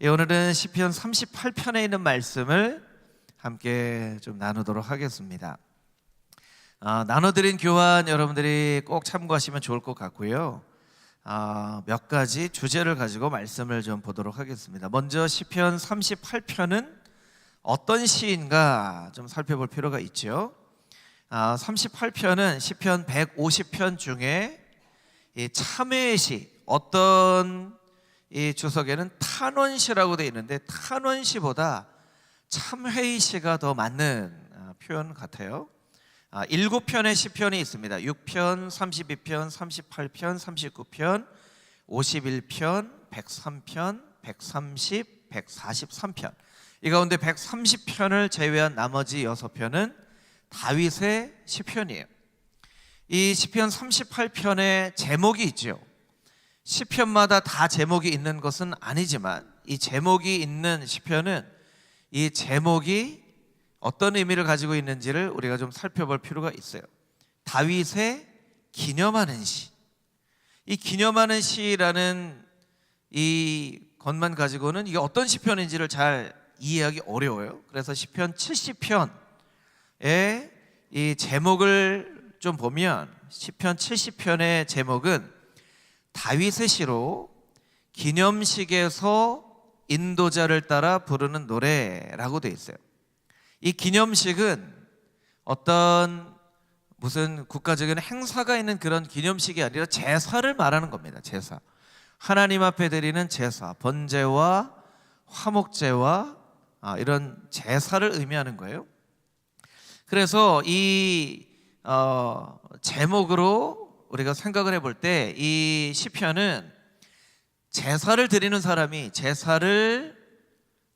오늘은 시편 38편에 있는 말씀을 함께 좀 나누도록 하겠습니다. 나눠드린 교환 여러분들이 꼭 참고하시면 좋을 것 같고요. 몇 가지 주제를 가지고 말씀을 좀 보도록 하겠습니다. 먼저 시편 38편은 어떤 시인가 좀 살펴볼 필요가 있죠. 38편은 시편 150편 중에 이 참회의 시, 어떤 이 주석에는 탄원시라고 되어 있는데 탄원시보다 참회의 시가 더 맞는 표현 같아요. 7편의 시편이 있습니다. 6편, 32편, 38편, 39편, 51편, 103편, 130, 143편. 이 가운데 130편을 제외한 나머지 6편은 다윗의 시편이에요. 이 시편 38편의 제목이 있죠. 시편마다 다 제목이 있는 것은 아니지만 이 제목이 있는 시편은 이 제목이 어떤 의미를 가지고 있는지를 우리가 좀 살펴볼 필요가 있어요. 다윗의 기념하는 시. 이 기념하는 시라는 이 것만 가지고는 이게 어떤 시편인지를 잘 이해하기 어려워요. 그래서 시편 70편의 이 제목을 좀 보면 시편 70편의 제목은 다윗의 시로 기념식에서 인도자를 따라 부르는 노래라고 되어 있어요. 이 기념식은 어떤 무슨 국가적인 행사가 있는 그런 기념식이 아니라 제사를 말하는 겁니다. 제사. 하나님 앞에 드리는 제사, 번제와 화목제와 이런 제사를 의미하는 거예요. 그래서 이 제목으로 우리가 생각을 해볼 때 이 시편은 제사를 드리는 사람이 제사를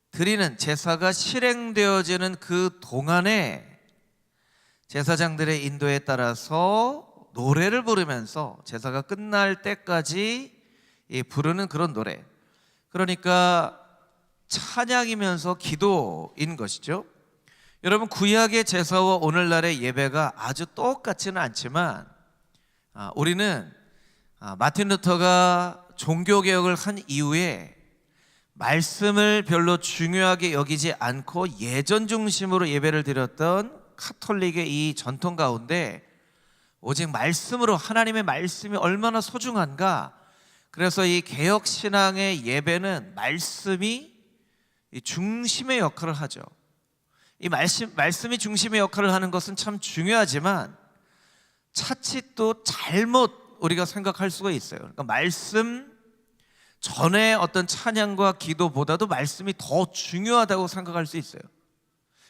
드리는 제사가 실행되어지는 그 동안에 제사장들의 인도에 따라서 노래를 부르면서 제사가 끝날 때까지 부르는 그런 노래. 그러니까 찬양이면서 기도인 것이죠. 여러분, 구약의 제사와 오늘날의 예배가 아주 똑같지는 않지만 우리는 마틴 루터가 종교개혁을 한 이후에 말씀을 별로 중요하게 여기지 않고 예전 중심으로 예배를 드렸던 카톨릭의 이 전통 가운데 오직 말씀으로, 하나님의 말씀이 얼마나 소중한가. 그래서 이 개혁신앙의 예배는 말씀이 중심의 역할을 하죠. 이 말씀이 중심의 역할을 하는 것은 참 중요하지만 차치 또 잘못 우리가 생각할 수가 있어요. 그러니까 말씀 전에 어떤 찬양과 기도보다도 말씀이 더 중요하다고 생각할 수 있어요.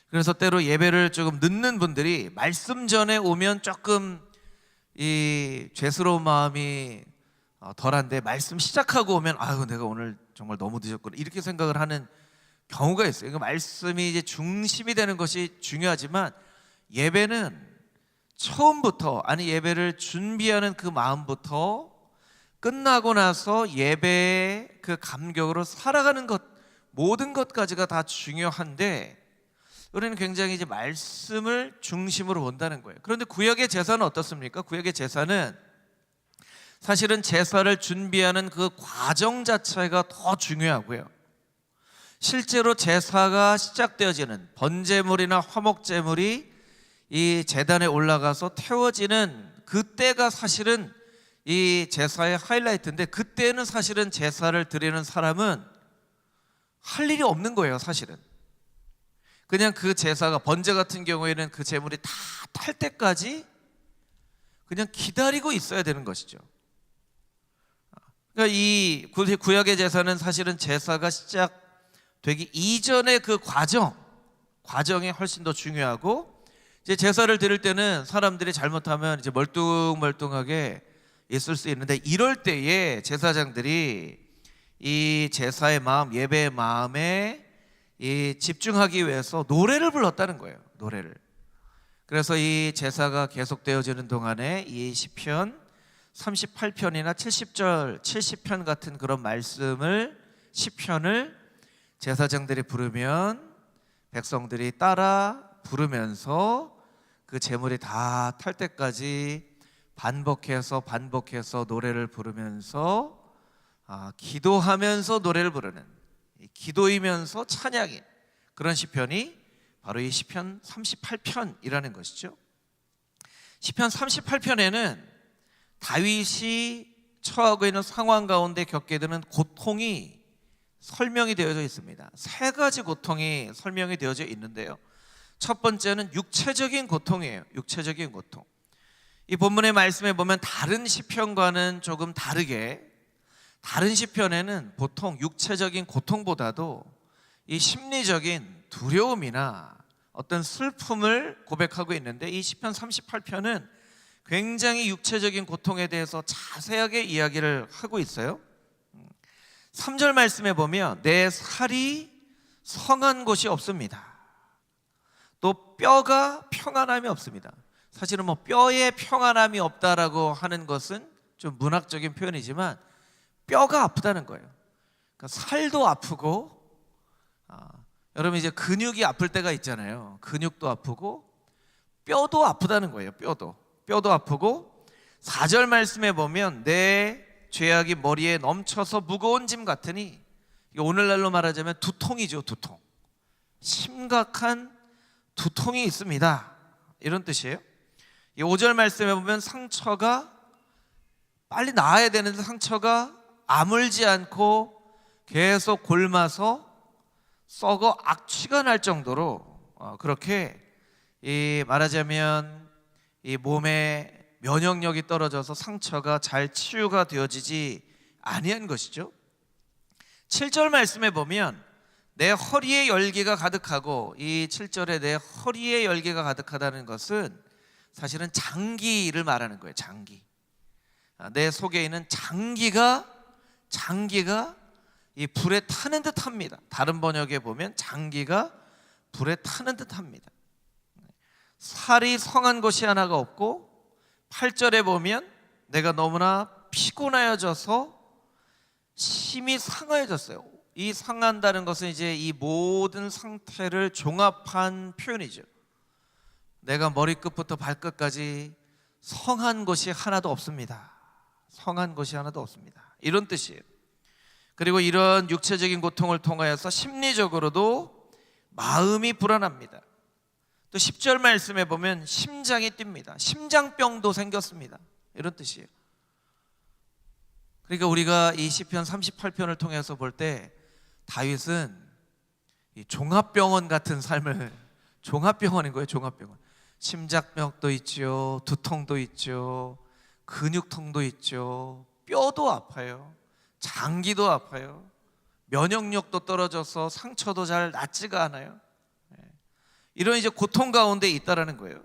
그래서 때로 예배를 조금 늦는 분들이 말씀 전에 오면 조금 이 죄스러운 마음이 덜한데 말씀 시작하고 오면 아유, 내가 오늘 정말 너무 늦었구나, 이렇게 생각을 하는 경우가 있어요. 그러니까 말씀이 이제 중심이 되는 것이 중요하지만 예배는 처음부터, 아니 예배를 준비하는 그 마음부터 끝나고 나서 예배의 그 감격으로 살아가는 것, 모든 것까지가 다 중요한데 우리는 굉장히 이제 말씀을 중심으로 본다는 거예요. 그런데 구약의 제사는 어떻습니까? 구약의 제사는 사실은 제사를 준비하는 그 과정 자체가 더 중요하고요. 실제로 제사가 시작되어지는 번제물이나 화목제물이 이 제단에 올라가서 태워지는 그때가 사실은 이 제사의 하이라이트인데, 그때는 사실은 제사를 드리는 사람은 할 일이 없는 거예요. 사실은 그냥 그 제사가, 번제 같은 경우에는 그 제물이 다 탈 때까지 그냥 기다리고 있어야 되는 것이죠. 그러니까 이 구약의 제사는 사실은 제사가 시작되기 이전의 그 과정이 훨씬 더 중요하고, 이제 제사를 드릴 때는 사람들이 잘못하면 이제 멀뚱멀뚱하게 있을 수 있는데, 이럴 때에 제사장들이 이 제사의 마음, 예배의 마음에 이 집중하기 위해서 노래를 불렀다는 거예요. 노래를. 그래서 이 제사가 계속되어지는 동안에 이 시편 38편이나 70절, 70편 같은 그런 말씀을, 시편을 제사장들이 부르면 백성들이 따라 부르면서 그 제물이 다 탈 때까지 반복해서 노래를 부르면서 기도하면서 노래를 부르는 기도이면서 찬양인 그런 시편이 바로 이 시편 38편이라는 것이죠. 시편 38편에는 다윗이 처하고 있는 상황 가운데 겪게 되는 고통이 설명이 되어져 있습니다. 세 가지 고통이 설명이 되어져 있는데요. 첫 번째는 육체적인 고통이에요. 육체적인 고통. 이 본문의 말씀에 보면 다른 시편과는 조금 다르게 다른 시편에는 보통 육체적인 고통보다도 이 심리적인 두려움이나 어떤 슬픔을 고백하고 있는데, 이 시편 38편은 굉장히 육체적인 고통에 대해서 자세하게 이야기를 하고 있어요. 3절 말씀에 보면 내 살이 성한 곳이 없습니다. 또 뼈가 평안함이 없습니다. 사실은 뭐 뼈에 평안함이 없다라고 하는 것은 좀 문학적인 표현이지만 뼈가 아프다는 거예요. 그러니까 살도 아프고, 여러분 이제 근육이 아플 때가 있잖아요. 근육도 아프고 뼈도 아프다는 거예요. 뼈도 아프고, 4절 말씀에 보면 내 죄악이 머리에 넘쳐서 무거운 짐 같으니, 오늘날로 말하자면 두통이죠. 두통, 심각한 두통이 있습니다, 이런 뜻이에요. 5절 말씀에 보면 상처가 빨리 나아야 되는데 상처가 아물지 않고 계속 골마서 썩어 악취가 날 정도로 그렇게 말하자면 이 몸의 면역력이 떨어져서 상처가 잘 치유가 되어지지 아니한 것이죠. 7절 말씀에 보면 내 허리에 열기가 가득하고, 이 7절에 내 허리에 열기가 가득하다는 것은 사실은 장기를 말하는 거예요. 장기. 내 속에 있는 장기가 이 불에 타는 듯합니다. 다른 번역에 보면 장기가 불에 타는 듯합니다. 살이 성한 곳이 하나가 없고, 8절에 보면 내가 너무나 피곤하여져서 심히 상하여졌어요. 이 상한다는 것은 이제 이 모든 상태를 종합한 표현이죠. 내가 머리끝부터 발끝까지 성한 곳이 하나도 없습니다. 성한 곳이 하나도 없습니다, 이런 뜻이에요. 그리고 이런 육체적인 고통을 통하여서 심리적으로도 마음이 불안합니다. 또 10절 말씀에 보면 심장이 뜁니다. 심장병도 생겼습니다, 이런 뜻이에요. 그러니까 우리가 이 시편 38편을 통해서 볼 때 다윗은 이 종합병원 같은 삶을, 종합병원인 거예요. 종합병원. 심장병도 있죠, 두통도 있죠, 근육통도 있죠, 뼈도 아파요, 장기도 아파요, 면역력도 떨어져서 상처도 잘 낫지가 않아요. 이런 이제 고통 가운데 있다라는 거예요.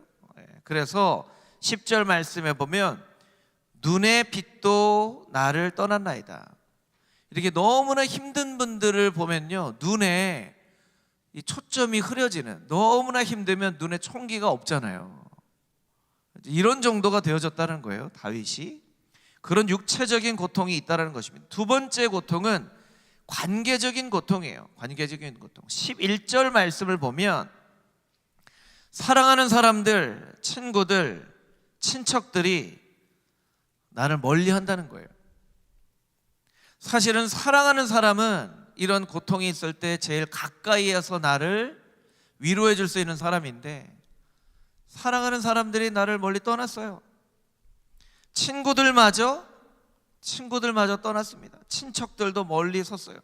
그래서 10절 말씀에 보면 눈의 빛도 나를 떠났나이다. 이렇게 너무나 힘든 분들을 보면요, 눈에 이 초점이 흐려지는, 너무나 힘들면 눈에 총기가 없잖아요. 이런 정도가 되어졌다는 거예요, 다윗이. 그런 육체적인 고통이 있다는 것입니다. 두 번째 고통은 관계적인 고통이에요. 관계적인 고통. 11절 말씀을 보면 사랑하는 사람들, 친구들, 친척들이 나를 멀리 한다는 거예요. 사실은 사랑하는 사람은 이런 고통이 있을 때 제일 가까이에서 나를 위로해 줄 수 있는 사람인데, 사랑하는 사람들이 나를 멀리 떠났어요. 친구들마저 떠났습니다. 친척들도 멀리 섰어요.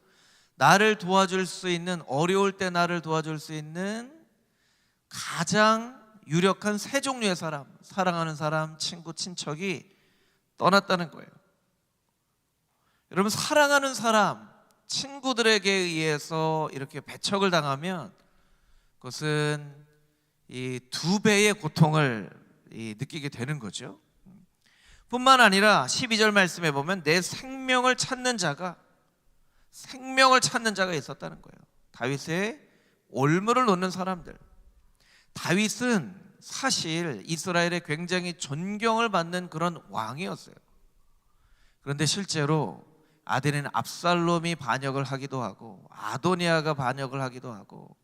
나를 도와줄 수 있는, 어려울 때 나를 도와줄 수 있는 가장 유력한 세 종류의 사람, 사랑하는 사람, 친구, 친척이 떠났다는 거예요. 여러분, 사랑하는 사람, 친구들에게 의해서 이렇게 배척을 당하면 그것은 이 2배의 고통을 느끼게 되는 거죠. 뿐만 아니라 12절 말씀에 보면 내 생명을 찾는 자가 있었다는 거예요. 다윗의 올무를 놓는 사람들. 다윗은 사실 이스라엘에 굉장히 존경을 받는 그런 왕이었어요. 그런데 실제로 아들인 압살롬이 반역을 하기도 하고, 아도니아가 반역을 하기도 하고,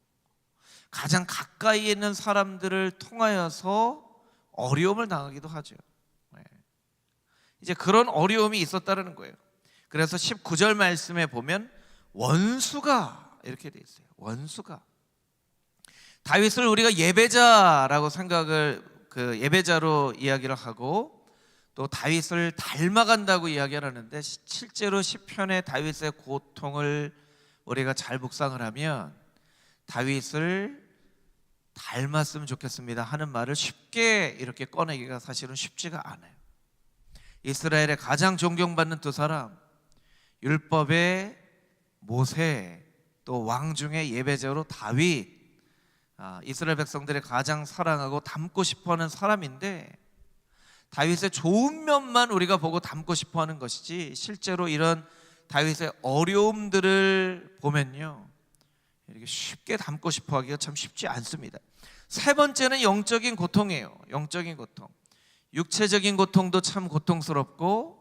가장 가까이 있는 사람들을 통하여서 어려움을 당하기도 하죠. 이제 그런 어려움이 있었다는 거예요. 그래서 19절 말씀에 보면 원수가 이렇게 돼 있어요. 원수가. 다윗을 우리가 예배자라고 생각을 예배자로 이야기를 하고 또 다윗을 닮아간다고 이야기를 하는데, 실제로 시편의 다윗의 고통을 우리가 잘 묵상을 하면 다윗을 닮았으면 좋겠습니다 하는 말을 쉽게 이렇게 꺼내기가 사실은 쉽지가 않아요. 이스라엘의 가장 존경받는 두 사람, 율법의 모세, 또 왕 중에 예배자로 다윗, 이스라엘 백성들이 가장 사랑하고 닮고 싶어하는 사람인데, 다윗의 좋은 면만 우리가 보고 닮고 싶어하는 것이지 실제로 이런 다윗의 어려움들을 보면요, 이렇게 쉽게 닮고 싶어하기가 참 쉽지 않습니다. 세 번째는 영적인 고통이에요. 영적인 고통. 육체적인 고통도 참 고통스럽고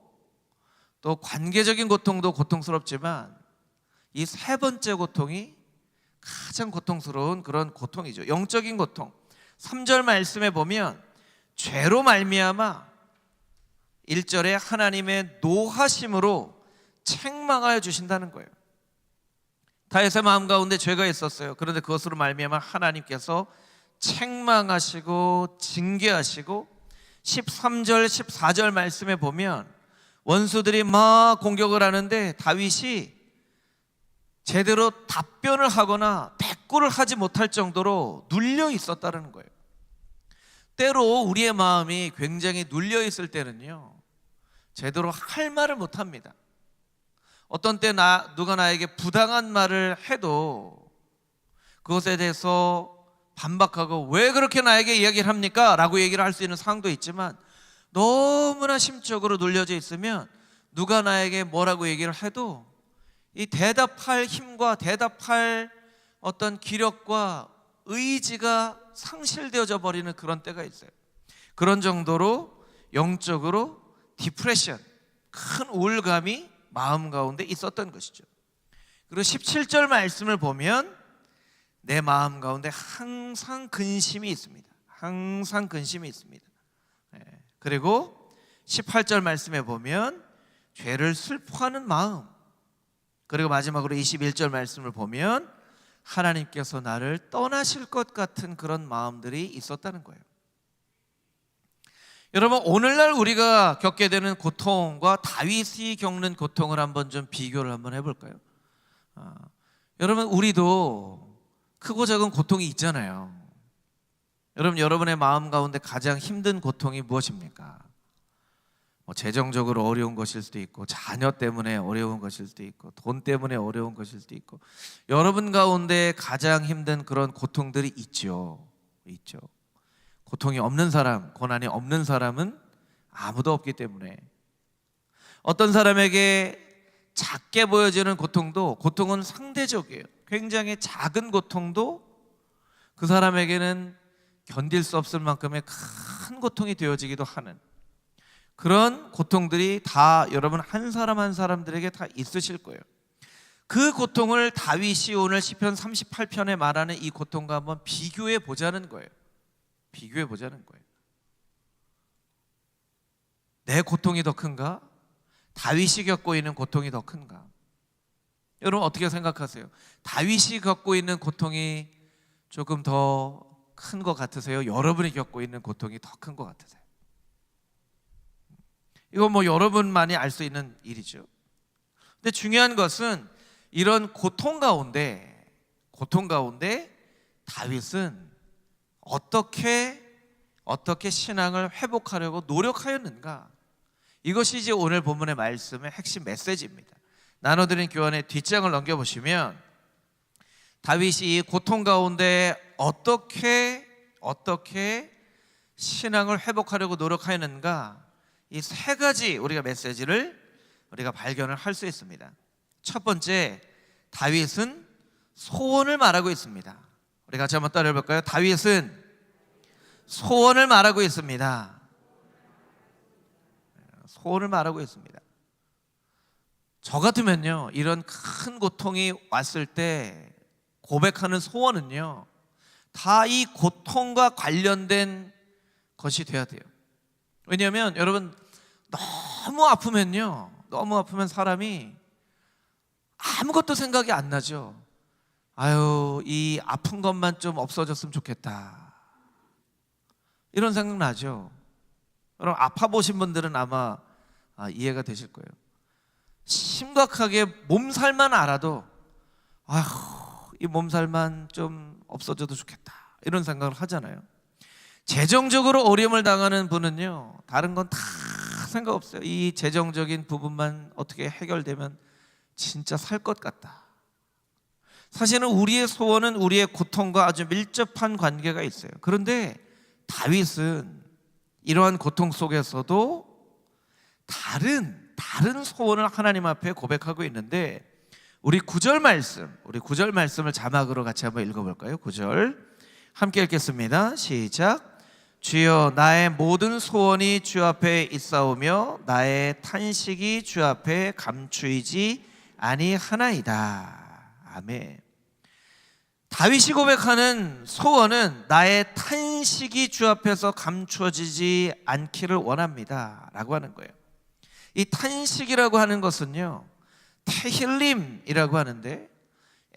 또 관계적인 고통도 고통스럽지만 이 세 번째 고통이 가장 고통스러운 그런 고통이죠. 영적인 고통. 3절 말씀에 보면 죄로 말미암아 1절에 하나님의 노하심으로 책망하여 주신다는 거예요. 다윗의 마음 가운데 죄가 있었어요. 그런데 그것으로 말미암아 하나님께서 책망하시고 징계하시고 13절 14절 말씀에 보면 원수들이 막 공격을 하는데 다윗이 제대로 답변을 하거나 대꾸를 하지 못할 정도로 눌려 있었다는 거예요. 때로 우리의 마음이 굉장히 눌려 있을 때는요, 제대로 할 말을 못 합니다. 어떤 때 누가 나에게 부당한 말을 해도 그것에 대해서 반박하고 왜 그렇게 나에게 이야기를 합니까? 라고 얘기를 할 수 있는 상황도 있지만, 너무나 심적으로 눌려져 있으면 누가 나에게 뭐라고 얘기를 해도 이 대답할 힘과 대답할 어떤 기력과 의지가 상실되어져 버리는 그런 때가 있어요. 그런 정도로 영적으로 디프레션, 큰 우울감이 마음 가운데 있었던 것이죠. 그리고 17절 말씀을 보면 내 마음 가운데 항상 근심이 있습니다. 항상 근심이 있습니다. 그리고 18절 말씀에 보면 죄를 슬퍼하는 마음, 그리고 마지막으로 21절 말씀을 보면 하나님께서 나를 떠나실 것 같은 그런 마음들이 있었다는 거예요. 여러분, 오늘날 우리가 겪게 되는 고통과 다윗이 겪는 고통을 한번 좀 비교를 한번 해볼까요? 여러분, 우리도 크고 작은 고통이 있잖아요. 여러분, 여러분의 마음 가운데 가장 힘든 고통이 무엇입니까? 재정적으로 어려운 것일 수도 있고, 자녀 때문에 어려운 것일 수도 있고, 돈 때문에 어려운 것일 수도 있고, 여러분 가운데 가장 힘든 그런 고통들이 있죠. 고통이 없는 사람, 고난이 없는 사람은 아무도 없기 때문에 어떤 사람에게 작게 보여지는 고통은 상대적이에요. 굉장히 작은 고통도 그 사람에게는 견딜 수 없을 만큼의 큰 고통이 되어지기도 하는 그런 고통들이 다 여러분 한 사람 한 사람들에게 다 있으실 거예요. 그 고통을 다윗이 오늘 시편 38편에 말하는 이 고통과 한번 비교해 보자는 거예요. 비교해 보자는 거예요. 내 고통이 더 큰가? 다윗이 겪고 있는 고통이 더 큰가? 여러분 어떻게 생각하세요? 다윗이 겪고 있는 고통이 조금 더 큰 것 같으세요? 여러분이 겪고 있는 고통이 더 큰 것 같으세요? 이건 뭐 여러분만이 알 수 있는 일이죠. 근데 중요한 것은 이런 고통 가운데 다윗은 어떻게 신앙을 회복하려고 노력하였는가? 이것이 이제 오늘 본문의 말씀의 핵심 메시지입니다. 나눠드린 교환의 뒷장을 넘겨보시면 다윗이 이 고통 가운데 어떻게 신앙을 회복하려고 노력하였는가? 이 세 가지 우리가 메시지를 우리가 발견을 할 수 있습니다. 첫 번째, 다윗은 소원을 말하고 있습니다. 우리 같이 한번 따라해 볼까요? 다윗은 소원을 말하고 있습니다. 소원을 말하고 있습니다. 저 같으면요, 이런 큰 고통이 왔을 때 고백하는 소원은요, 다 이 고통과 관련된 것이 돼야 돼요. 왜냐하면 여러분, 너무 아프면 사람이 아무것도 생각이 안 나죠. 아유, 이 아픈 것만 좀 없어졌으면 좋겠다, 이런 생각 나죠. 그럼 아파 보신 분들은 아마 이해가 되실 거예요. 심각하게 몸살만 알아도 아휴, 이 몸살만 좀 없어져도 좋겠다, 이런 생각을 하잖아요. 재정적으로 어려움을 당하는 분은요, 다른 건 다 생각 없어요. 이 재정적인 부분만 어떻게 해결되면 진짜 살 것 같다. 사실은 우리의 소원은 우리의 고통과 아주 밀접한 관계가 있어요. 그런데 다윗은 이러한 고통 속에서도 다른 소원을 하나님 앞에 고백하고 있는데, 우리 9절 말씀을 자막으로 같이 한번 읽어볼까요? 9절 함께 읽겠습니다. 시작. 주여, 나의 모든 소원이 주 앞에 있사오며 나의 탄식이 주 앞에 감추이지 아니하나이다. 아멘. 다윗이 고백하는 소원은 나의 탄식이 주 앞에서 감추어지지 않기를 원합니다 라고 하는 거예요. 이 탄식이라고 하는 것은요, 테힐림이라고 하는데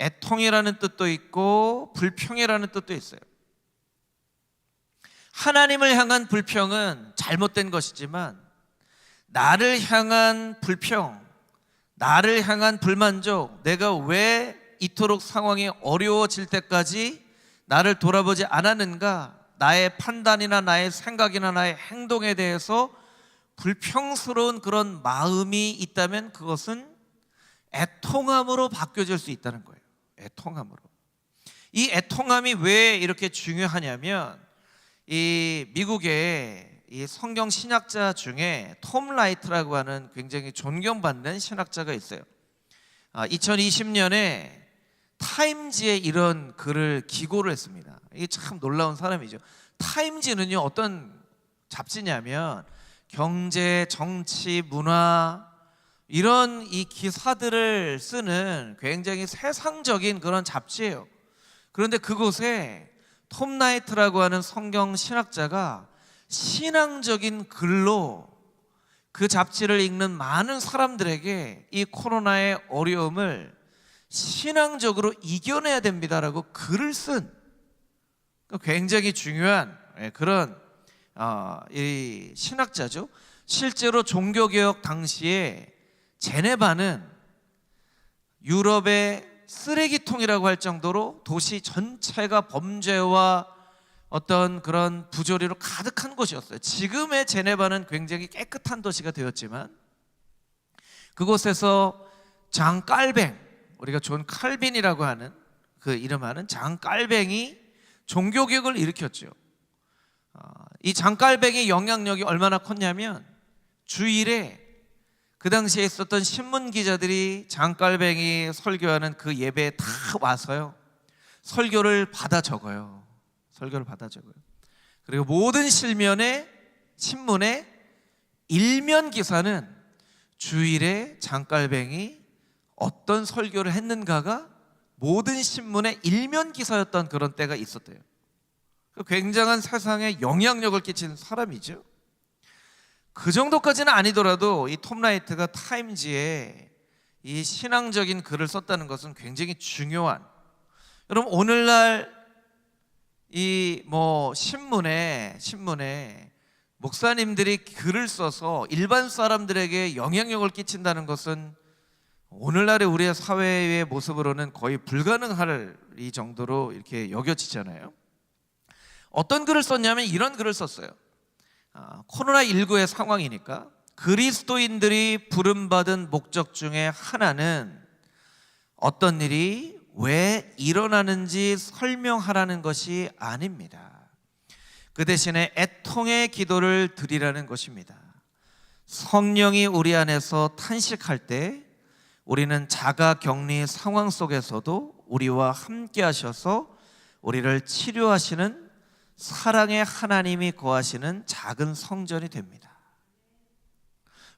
애통이라는 뜻도 있고 불평이라는 뜻도 있어요. 하나님을 향한 불평은 잘못된 것이지만, 나를 향한 불평, 나를 향한 불만족, 내가 왜 이토록 상황이 어려워질 때까지 나를 돌아보지 않았는가, 나의 판단이나 나의 생각이나 나의 행동에 대해서 불평스러운 그런 마음이 있다면 그것은 애통함으로 바뀌어질 수 있다는 거예요. 애통함으로. 이 애통함이 왜 이렇게 중요하냐면, 이 미국의 이 성경 신학자 중에 톰 라이트라고 하는 굉장히 존경받는 신학자가 있어요. 2020년에 타임지에 이런 글을 기고를 했습니다. 이게 참 놀라운 사람이죠. 타임지는요, 어떤 잡지냐면 경제, 정치, 문화 이런 이 기사들을 쓰는 굉장히 세상적인 그런 잡지예요. 그런데 그곳에 톰 라이트라고 하는 성경 신학자가 신앙적인 글로 그 잡지를 읽는 많은 사람들에게 이 코로나의 어려움을 신앙적으로 이겨내야 됩니다라고 글을 쓴 굉장히 중요한 그런 이 신학자죠. 실제로 종교개혁 당시에 제네바는 유럽의 쓰레기통이라고 할 정도로 도시 전체가 범죄와 어떤 그런 부조리로 가득한 곳이었어요. 지금의 제네바는 굉장히 깨끗한 도시가 되었지만, 그곳에서 장 깔뱅, 우리가 존 칼빈이라고 하는 그 이름하는 장 깔뱅이 종교개혁을 일으켰죠. 이 장 깔뱅의 영향력이 얼마나 컸냐면, 주일에 그 당시에 있었던 신문 기자들이 장 깔뱅이 설교하는 그 예배에 다 와서요, 설교를 받아 적어요. 그리고 모든 신문의 일면 기사는 주일에 장 깔뱅이 어떤 설교를 했는가가 모든 신문의 일면 기사였던 그런 때가 있었대요. 굉장한 세상에 영향력을 끼친 사람이죠. 그 정도까지는 아니더라도 이 톰 라이트가 타임지에 이 신앙적인 글을 썼다는 것은 굉장히 중요한, 여러분 오늘날 이 신문에 목사님들이 글을 써서 일반 사람들에게 영향력을 끼친다는 것은 오늘날의 우리의 사회의 모습으로는 거의 불가능할 이 정도로 이렇게 여겨지잖아요. 어떤 글을 썼냐면 이런 글을 썼어요. 코로나19의 상황이니까 그리스도인들이 부름받은 목적 중에 하나는 어떤 일이 왜 일어나는지 설명하라는 것이 아닙니다. 그 대신에 애통의 기도를 드리라는 것입니다. 성령이 우리 안에서 탄식할 때 우리는 자가격리 상황 속에서도 우리와 함께 하셔서 우리를 치료하시는 사랑의 하나님이 거하시는 작은 성전이 됩니다.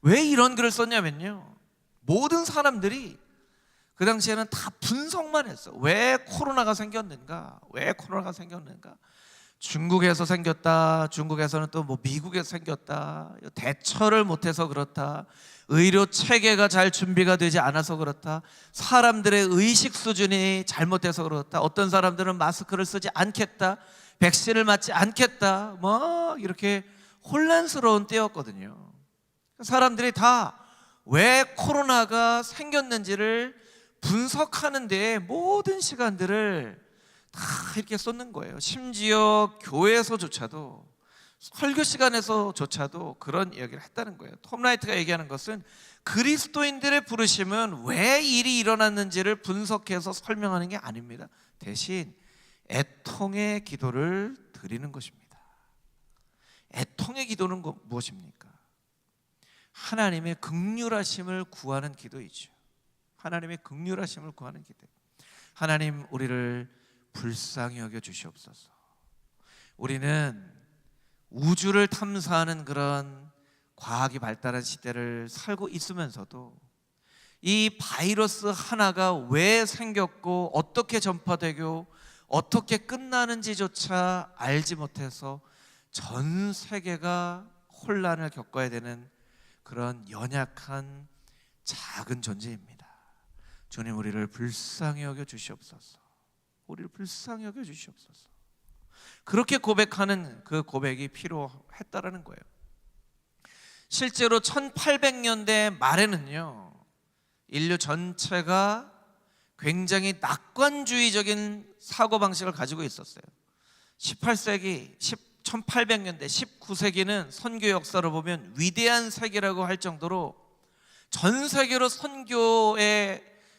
왜 이런 글을 썼냐면요, 모든 사람들이 그 당시에는 다 분석만 했어. 왜 코로나가 생겼는가? 중국에서 생겼다. 중국에서는 또 미국에서 생겼다. 대처를 못해서 그렇다. 의료 체계가 잘 준비가 되지 않아서 그렇다. 사람들의 의식 수준이 잘못돼서 그렇다. 어떤 사람들은 마스크를 쓰지 않겠다. 백신을 맞지 않겠다. 뭐 이렇게 혼란스러운 때였거든요. 사람들이 다 왜 코로나가 생겼는지를 분석하는 데 모든 시간들을 다 이렇게 쏟는 거예요. 심지어 교회에서조차도, 설교 시간에서조차도 그런 이야기를 했다는 거예요. 톰 라이트가 얘기하는 것은 그리스도인들의 부르심은 왜 일이 일어났는지를 분석해서 설명하는 게 아닙니다. 대신 애통의 기도를 드리는 것입니다. 애통의 기도는 무엇입니까? 하나님의 긍휼하심을 구하는 기도이죠. 하나님의 긍휼하심을 구하는 기도. 하나님, 우리를 불쌍히 여겨 주시옵소서. 우리는 우주를 탐사하는 그런 과학이 발달한 시대를 살고 있으면서도 이 바이러스 하나가 왜 생겼고 어떻게 전파되고 어떻게 끝나는지조차 알지 못해서 전 세계가 혼란을 겪어야 되는 그런 연약한 작은 존재입니다. 주님, 우리를 불쌍히 여겨 주시옵소서. 우리를 불쌍히 여겨 주시옵소서. 그렇게 고백하는 그 고백이 필요했다라는 거예요. 실제로 1800년대 말에는요, 인류 전체가 굉장히 낙관주의적인 사고방식을 가지고 있었어요. 18세기, 1800년대, 19세기는 선교 역사로 보면 위대한 세기라고 할 정도로 전 세계로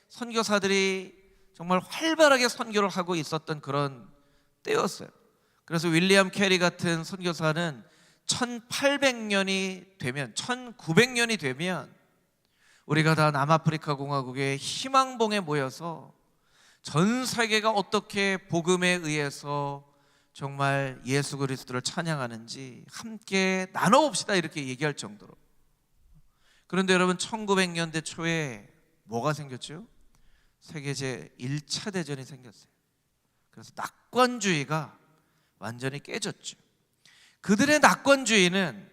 선교사들이 정말 활발하게 선교를 하고 있었던 그런 때였어요. 그래서 윌리엄 캐리 같은 선교사는 1800년이 되면, 1900년이 되면 우리가 다 남아프리카 공화국의 희망봉에 모여서 전 세계가 어떻게 복음에 의해서 정말 예수 그리스도를 찬양하는지 함께 나눠봅시다, 이렇게 얘기할 정도로. 그런데 여러분, 1900년대 초에 뭐가 생겼죠? 세계 제1차 대전이 생겼어요. 그래서 낙관주의가 완전히 깨졌죠. 그들의 낙관주의는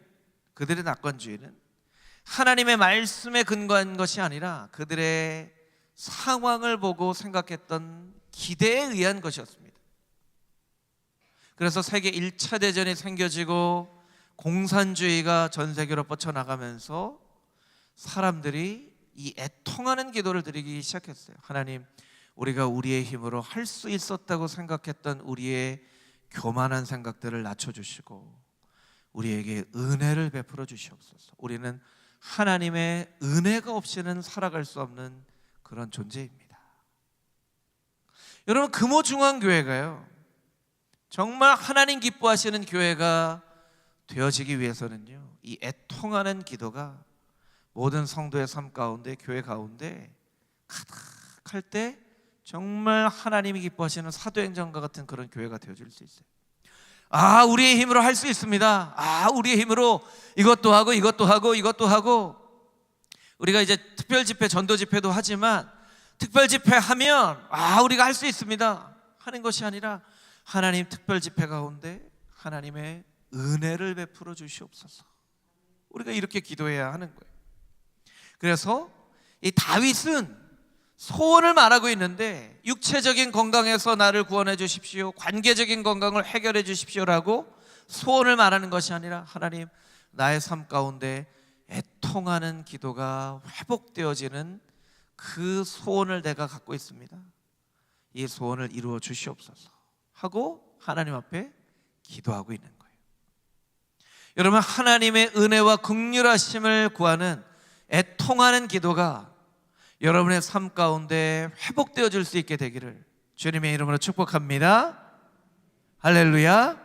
하나님의 말씀에 근거한 것이 아니라 그들의 상황을 보고 생각했던 기대에 의한 것이었습니다. 그래서 세계 1차 대전이 생겨지고 공산주의가 전 세계로 뻗쳐나가면서 사람들이 이 애통하는 기도를 드리기 시작했어요. 하나님, 우리가 우리의 힘으로 할 수 있었다고 생각했던 우리의 교만한 생각들을 낮춰주시고 우리에게 은혜를 베풀어 주시옵소서. 우리는 하나님의 은혜가 없이는 살아갈 수 없는 그런 존재입니다. 여러분, 금호중앙교회가요, 정말 하나님 기뻐하시는 교회가 되어지기 위해서는요, 이 애통하는 기도가 모든 성도의 삶 가운데, 교회 가운데 가득할 때 정말 하나님이 기뻐하시는 사도행전과 같은 그런 교회가 되어질 수 있어요. 아, 우리의 힘으로 할 수 있습니다. 아, 우리의 힘으로 이것도 하고 이것도 하고 이것도 하고. 우리가 이제 특별 집회, 전도 집회도 하지만 특별 집회 하면 우리가 할 수 있습니다 하는 것이 아니라 하나님, 특별 집회 가운데 하나님의 은혜를 베풀어 주시옵소서. 우리가 이렇게 기도해야 하는 거예요. 그래서 이 다윗은 소원을 말하고 있는데, 육체적인 건강에서 나를 구원해 주십시오, 관계적인 건강을 해결해 주십시오라고 소원을 말하는 것이 아니라, 하나님, 나의 삶 가운데 애통하는 기도가 회복되어지는 그 소원을 내가 갖고 있습니다. 이 소원을 이루어 주시옵소서 하고 하나님 앞에 기도하고 있는 거예요. 여러분, 하나님의 은혜와 긍휼하심을 구하는 애통하는 기도가 여러분의 삶 가운데 회복되어질 수 있게 되기를 주님의 이름으로 축복합니다. 할렐루야.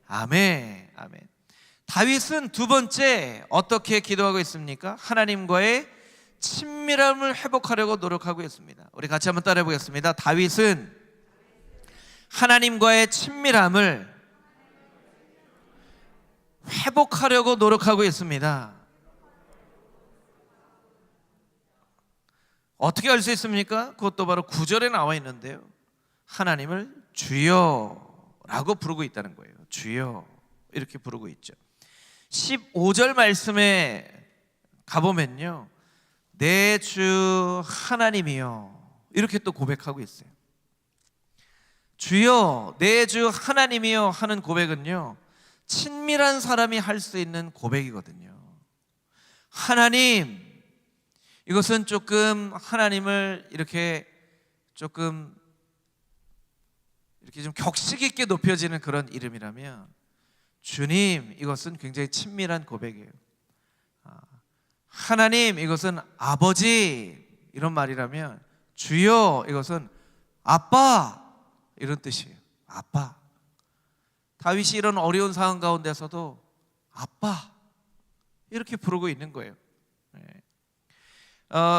아멘. 아멘. 다윗은 두 번째 어떻게 기도하고 있습니까? 하나님과의 친밀함을 회복하려고 노력하고 있습니다. 우리 같이 한번 따라해 보겠습니다. 다윗은 하나님과의 친밀함을 회복하려고 노력하고 있습니다. 어떻게 할 수 있습니까? 그것도 바로 9절에 나와 있는데요, 하나님을 주여라고 부르고 있다는 거예요. 주여, 이렇게 부르고 있죠. 15절 말씀에 가보면요, 내 주 하나님이여 이렇게 또 고백하고 있어요. 주여 내 주 하나님이여 하는 고백은요, 친밀한 사람이 할 수 있는 고백이거든요. 하나님, 이것은 조금 하나님을 이렇게 조금 좀 격식 있게 높여지는 그런 이름이라면, 주님, 이것은 굉장히 친밀한 고백이에요. 하나님, 이것은 아버지, 이런 말이라면, 주여, 이것은 아빠, 이런 뜻이에요. 아빠. 다윗이 이런 어려운 상황 가운데서도 아빠 이렇게 부르고 있는 거예요.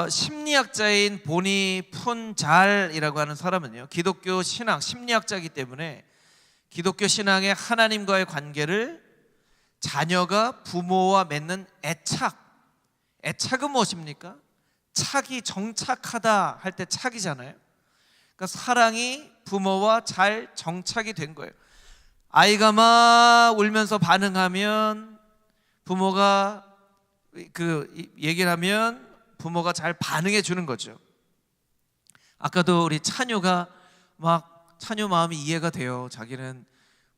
심리학자인 보니 푼잘이라고 하는 사람은요, 기독교 신앙 심리학자이기 때문에 기독교 신앙의 하나님과의 관계를 자녀가 부모와 맺는 애착은 무엇입니까? 착이 정착하다 할 때 착이잖아요. 그러니까 사랑이 부모와 잘 정착이 된 거예요. 아이가 막 울면서 반응하면 부모가 얘기를 하면 부모가 잘 반응해 주는 거죠. 아까도 우리 찬유가 찬유 마음이 이해가 돼요. 자기는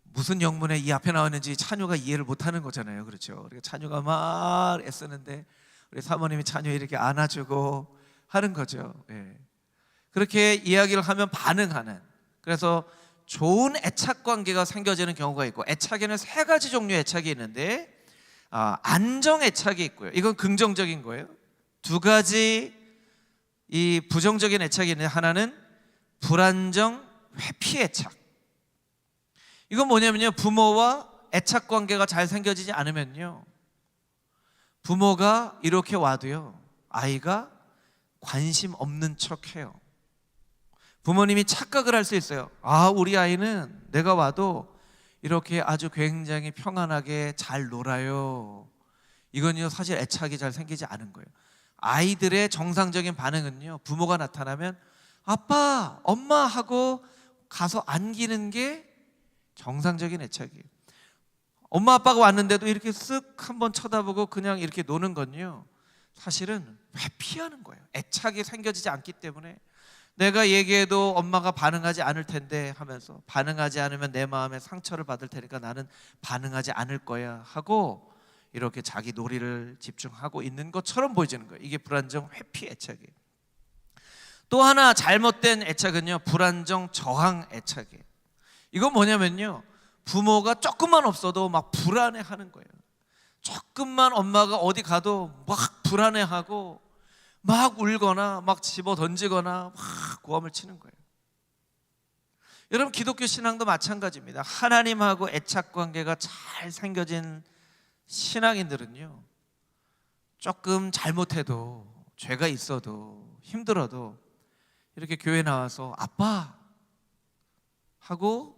무슨 영문에 이 앞에 나왔는지 찬유가 이해를 못하는 거잖아요. 그렇죠? 그러니까 찬유가 막 애쓰는데 우리 사모님이 찬유 이렇게 안아주고 하는 거죠. 그렇게 이야기를 하면 반응하는, 그래서 좋은 애착 관계가 생겨지는 경우가 있고, 애착에는 세 가지 종류의 애착이 있는데, 안정 애착이 있고요, 이건 긍정적인 거예요. 두 가지 이 부정적인 애착이 있는데, 하나는 불안정 회피 애착. 이건 뭐냐면요, 부모와 애착 관계가 잘 생겨지지 않으면요, 부모가 이렇게 와도요, 아이가 관심 없는 척해요. 부모님이 착각을 할 수 있어요. 우리 아이는 내가 와도 이렇게 아주 굉장히 평안하게 잘 놀아요. 이건요, 사실 애착이 잘 생기지 않은 거예요. 아이들의 정상적인 반응은요, 부모가 나타나면 아빠, 엄마 하고 가서 안기는 게 정상적인 애착이에요. 엄마 아빠가 왔는데도 이렇게 쓱 한번 쳐다보고 그냥 이렇게 노는 건요, 사실은 회피하는 거예요. 애착이 생겨지지 않기 때문에, 내가 얘기해도 엄마가 반응하지 않을 텐데 하면서, 반응하지 않으면 내 마음에 상처를 받을 테니까 나는 반응하지 않을 거야 하고 이렇게 자기 놀이를 집중하고 있는 것처럼 보여지는 거예요. 이게 불안정 회피 애착이에요. 또 하나 잘못된 애착은요, 불안정 저항 애착이에요. 이건 뭐냐면요, 부모가 조금만 없어도 막 불안해하는 거예요. 조금만 엄마가 어디 가도 막 불안해하고 막 울거나 막 집어 던지거나 막 고함을 치는 거예요. 여러분, 기독교 신앙도 마찬가지입니다. 하나님하고 애착 관계가 잘 생겨진 신앙인들은요, 조금 잘못해도, 죄가 있어도, 힘들어도 이렇게 교회 나와서 아빠 하고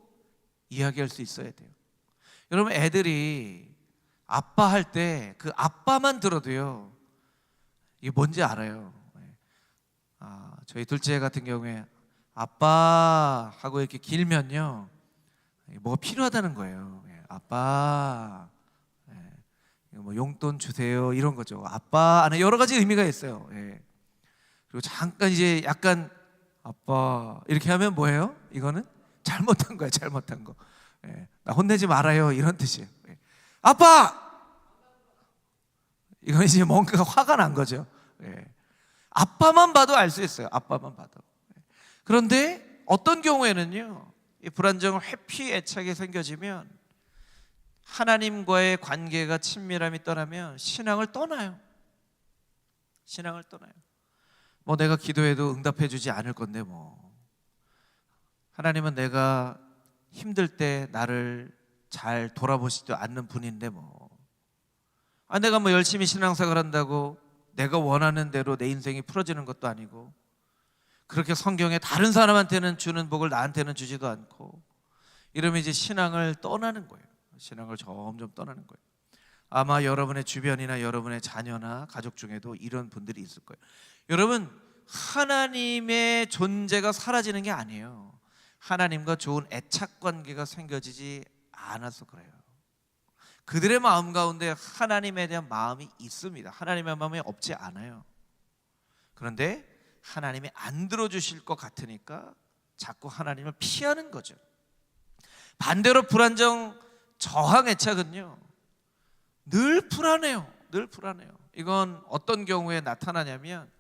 이야기할 수 있어야 돼요. 여러분, 애들이 아빠 할 때 그 아빠만 들어도요, 이게 뭔지 알아요. 저희 둘째 같은 경우에 아빠 하고 이렇게 길면요, 뭐가 필요하다는 거예요. 아빠, 뭐 용돈 주세요 이런 거죠. 아빠 안에 여러 가지 의미가 있어요. 그리고 잠깐 이제 약간 아빠 이렇게 하면 뭐예요? 이거는 잘못한 거예요. 잘못한 거. 나 혼내지 말아요 이런 뜻이에요. 아빠! 이건 이제 뭔가 화가 난 거죠. 아빠만 봐도 알 수 있어요. 아빠만 봐도. 그런데 어떤 경우에는요, 이 불안정 회피 애착이 생겨지면 하나님과의 관계가 친밀함이 떠나면 신앙을 떠나요. 신앙을 떠나요. 뭐 내가 기도해도 응답해 주지 않을 건데 뭐, 하나님은 내가 힘들 때 나를 잘 돌아보시지도 않는 분인데 뭐, 내가 뭐 열심히 신앙생활 한다고 내가 원하는 대로 내 인생이 풀어지는 것도 아니고, 그렇게 성경에 다른 사람한테는 주는 복을 나한테는 주지도 않고, 이러면 이제 신앙을 떠나는 거예요. 신앙을 점점 떠나는 거예요. 아마 여러분의 주변이나 여러분의 자녀나 가족 중에도 이런 분들이 있을 거예요. 여러분, 하나님의 존재가 사라지는 게 아니에요. 하나님과 좋은 애착 관계가 생겨지지 않아서 그래요. 그들의 마음 가운데 하나님에 대한 마음이 있습니다. 하나님의 마음이 없지 않아요. 그런데 하나님이 안 들어주실 것 같으니까 자꾸 하나님을 피하는 거죠. 반대로 불안정 저항 애착은요, 늘 불안해요. 늘 불안해요. 이건 어떤 경우에 나타나냐면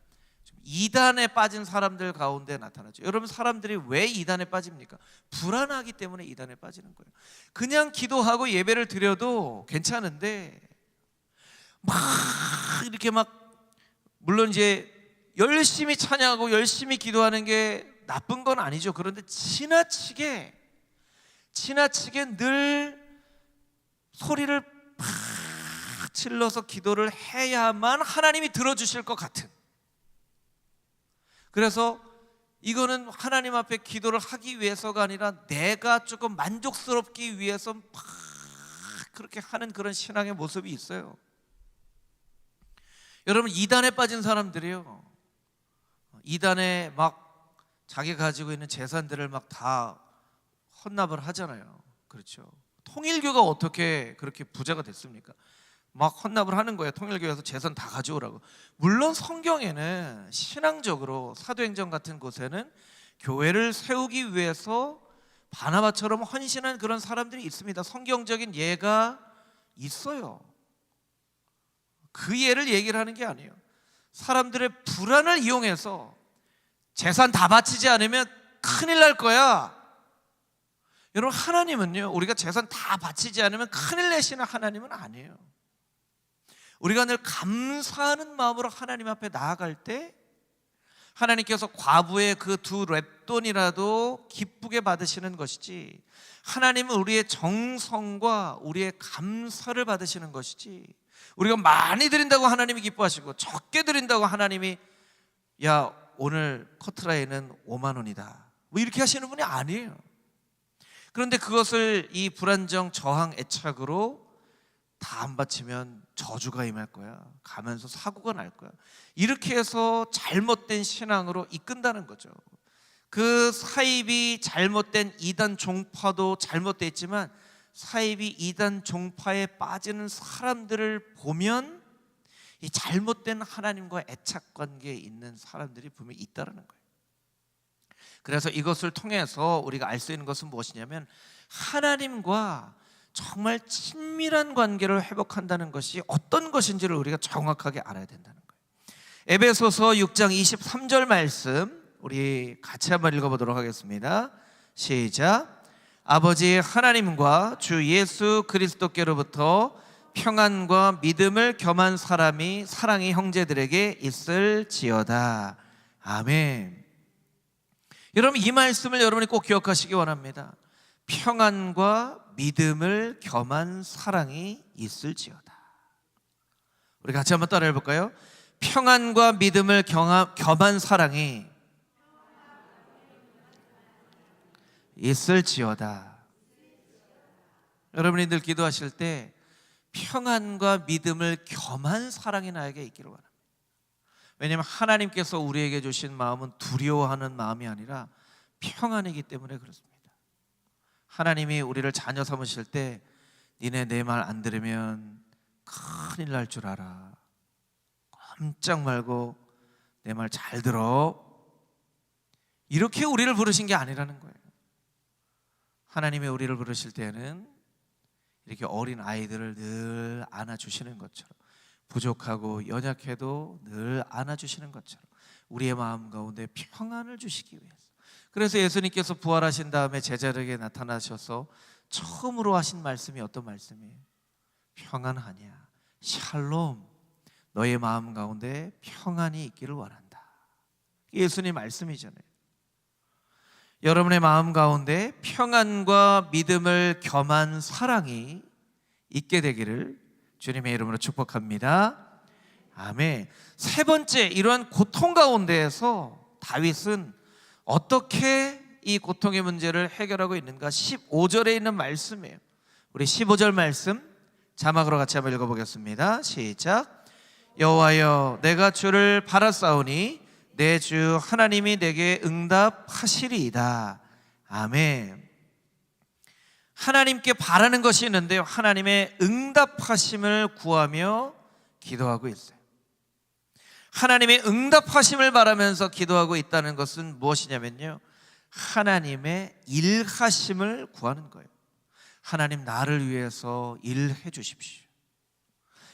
이단에 빠진 사람들 가운데 나타나죠. 여러분, 사람들이 왜 이단에 빠집니까? 불안하기 때문에 이단에 빠지는 거예요. 그냥 기도하고 예배를 드려도 괜찮은데 막 이렇게 막, 물론 이제 열심히 찬양하고 열심히 기도하는 게 나쁜 건 아니죠. 그런데 지나치게 늘 소리를 팍 질러서 기도를 해야만 하나님이 들어주실 것 같은, 그래서 이거는 하나님 앞에 기도를 하기 위해서가 아니라 내가 조금 만족스럽기 위해서 막 그렇게 하는 그런 신앙의 모습이 있어요. 여러분, 이단에 빠진 사람들이요, 이단에 막 자기 가지고 있는 재산들을 막 다 헌납을 하잖아요. 그렇죠. 통일교가 어떻게 그렇게 부자가 됐습니까? 막 헌납을 하는 거예요. 통일교에서 재산 다 가져오라고. 물론 성경에는 신앙적으로 사도행전 같은 곳에는 교회를 세우기 위해서 바나바처럼 헌신한 그런 사람들이 있습니다. 성경적인 예가 있어요. 그 예를 얘기를 하는 게 아니에요. 사람들의 불안을 이용해서 재산 다 바치지 않으면 큰일 날 거야. 여러분, 하나님은요, 우리가 재산 다 바치지 않으면 큰일 내시는 하나님은 아니에요. 우리가 늘 감사하는 마음으로 하나님 앞에 나아갈 때 하나님께서 과부의 그 2 렙돈이라도 기쁘게 받으시는 것이지, 하나님은 우리의 정성과 우리의 감사를 받으시는 것이지, 우리가 많이 드린다고 하나님이 기뻐하시고 적게 드린다고 하나님이 야, 오늘 커트라인은 5만 원이다 뭐 이렇게 하시는 분이 아니에요. 그런데 그것을 이 불안정 저항 애착으로 다 안 바치면 저주가 임할 거야, 가면서 사고가 날 거야, 이렇게 해서 잘못된 신앙으로 이끈다는 거죠. 그 사입이 잘못된 이단 종파도 잘못되어 있지만 사입이 이단 종파에 빠지는 사람들을 보면 이 잘못된 하나님과 애착 관계에 있는 사람들이 분명히 있다는 거예요. 그래서 이것을 통해서 우리가 알 수 있는 것은 무엇이냐면 하나님과 정말 친밀한 관계를 회복한다는 것이 어떤 것인지를 우리가 정확하게 알아야 된다는 거예요. 에베소서 6장 23절 말씀 우리 같이 한번 읽어보도록 하겠습니다. 시작. 아버지 하나님과 주 예수 그리스도께로부터 평안과 믿음을 겸한 사랑이 형제들에게 있을지어다. 아멘. 여러분, 이 말씀을 여러분이 꼭 기억하시기 원합니다. 평안과 믿음을 겸한 사랑이 있을지어다. 우리 같이 한번 따라해 볼까요? 평안과 믿음을 겸한 사랑이 있을지어다. 여러분이 늘 기도하실 때 평안과 믿음을 겸한 사랑이 나에게 있기를 원합니다. 왜냐하면 하나님께서 우리에게 주신 마음은 두려워하는 마음이 아니라 평안이기 때문에 그렇습니다. 하나님이 우리를 자녀 삼으실 때 니네 내 말 안 들으면 큰일 날 줄 알아, 꼼짝 말고 내 말 잘 들어, 이렇게 우리를 부르신 게 아니라는 거예요. 하나님이 우리를 부르실 때는 이렇게 어린 아이들을 늘 안아주시는 것처럼, 부족하고 연약해도 늘 안아주시는 것처럼 우리의 마음 가운데 평안을 주시기 위해서. 그래서 예수님께서 부활하신 다음에 제자들에게 나타나셔서 처음으로 하신 말씀이 어떤 말씀이에요? 평안하냐, 샬롬, 너의 마음 가운데 평안이 있기를 원한다. 예수님 말씀이잖아요. 여러분의 마음 가운데 평안과 믿음을 겸한 사랑이 있게 되기를 주님의 이름으로 축복합니다. 아멘. 세 번째, 이러한 고통 가운데에서 다윗은 어떻게 이 고통의 문제를 해결하고 있는가? 15절에 있는 말씀이에요. 우리 15절 말씀 자막으로 같이 한번 읽어보겠습니다. 시작. 여호와여, 내가 주를 바라싸우니 내 주 하나님이 내게 응답하시리이다. 아멘. 하나님께 바라는 것이 있는데요, 하나님의 응답하심을 구하며 기도하고 있어요. 하나님의 응답하심을 바라면서 기도하고 있다는 것은 무엇이냐면요, 하나님의 일하심을 구하는 거예요. 하나님, 나를 위해서 일해 주십시오.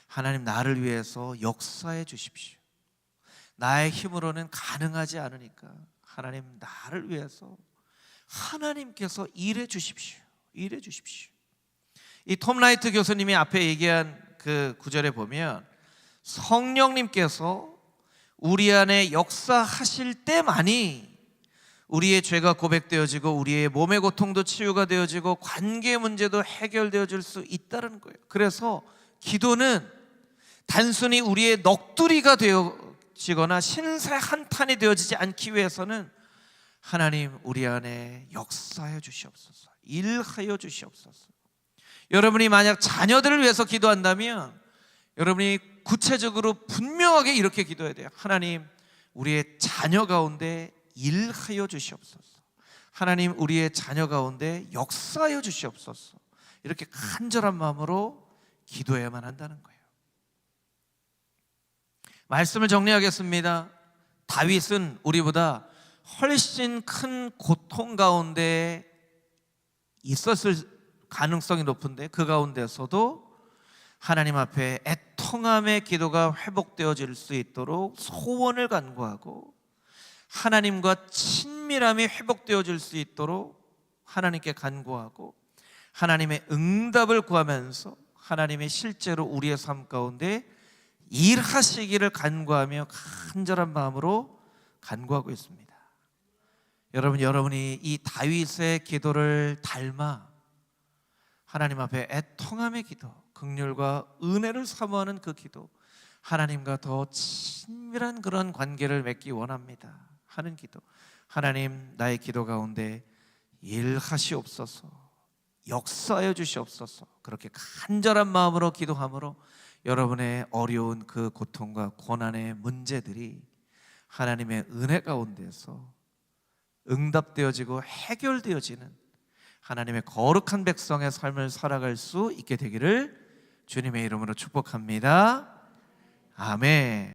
하나님, 나를 위해서 역사해 주십시오. 나의 힘으로는 가능하지 않으니까 하나님, 나를 위해서 하나님께서 일해 주십시오. 일해 주십시오. 이 톰 라이트 교수님이 앞에 얘기한 그 구절에 보면 성령님께서 우리 안에 역사하실 때만이 우리의 죄가 고백되어지고 우리의 몸의 고통도 치유가 되어지고 관계 문제도 해결되어질 수 있다는 거예요. 그래서 기도는 단순히 우리의 넋두리가 되어지거나 신세 한탄이 되어지지 않기 위해서는 하나님, 우리 안에 역사해 주시옵소서, 일하여 주시옵소서. 여러분이 만약 자녀들을 위해서 기도한다면 여러분이 구체적으로 분명하게 이렇게 기도해야 돼요. 하나님, 우리의 자녀 가운데 일하여 주시옵소서. 하나님, 우리의 자녀 가운데 역사하여 주시옵소서. 이렇게 간절한 마음으로 기도해야만 한다는 거예요. 말씀을 정리하겠습니다. 다윗은 우리보다 훨씬 큰 고통 가운데 있었을 가능성이 높은데 그 가운데서도 하나님 앞에 애통함의 기도가 회복되어질 수 있도록 소원을 간구하고 하나님과 친밀함이 회복되어질 수 있도록 하나님께 간구하고 하나님의 응답을 구하면서 하나님의 실제로 우리의 삶 가운데 일하시기를 간구하며 간절한 마음으로 간구하고 있습니다. 여러분이 이 다윗의 기도를 닮아 하나님 앞에 애통함의 기도, 긍휼과 은혜를 사모하는 그 기도, 하나님과 더 친밀한 그런 관계를 맺기 원합니다 하는 기도, 하나님, 나의 기도 가운데 일하시옵소서, 역사하여 주시옵소서, 그렇게 간절한 마음으로 기도함으로 여러분의 어려운 그 고통과 고난의 문제들이 하나님의 은혜 가운데서 응답되어지고 해결되어지는 하나님의 거룩한 백성의 삶을 살아갈 수 있게 되기를 주님의 이름으로 축복합니다. 아멘.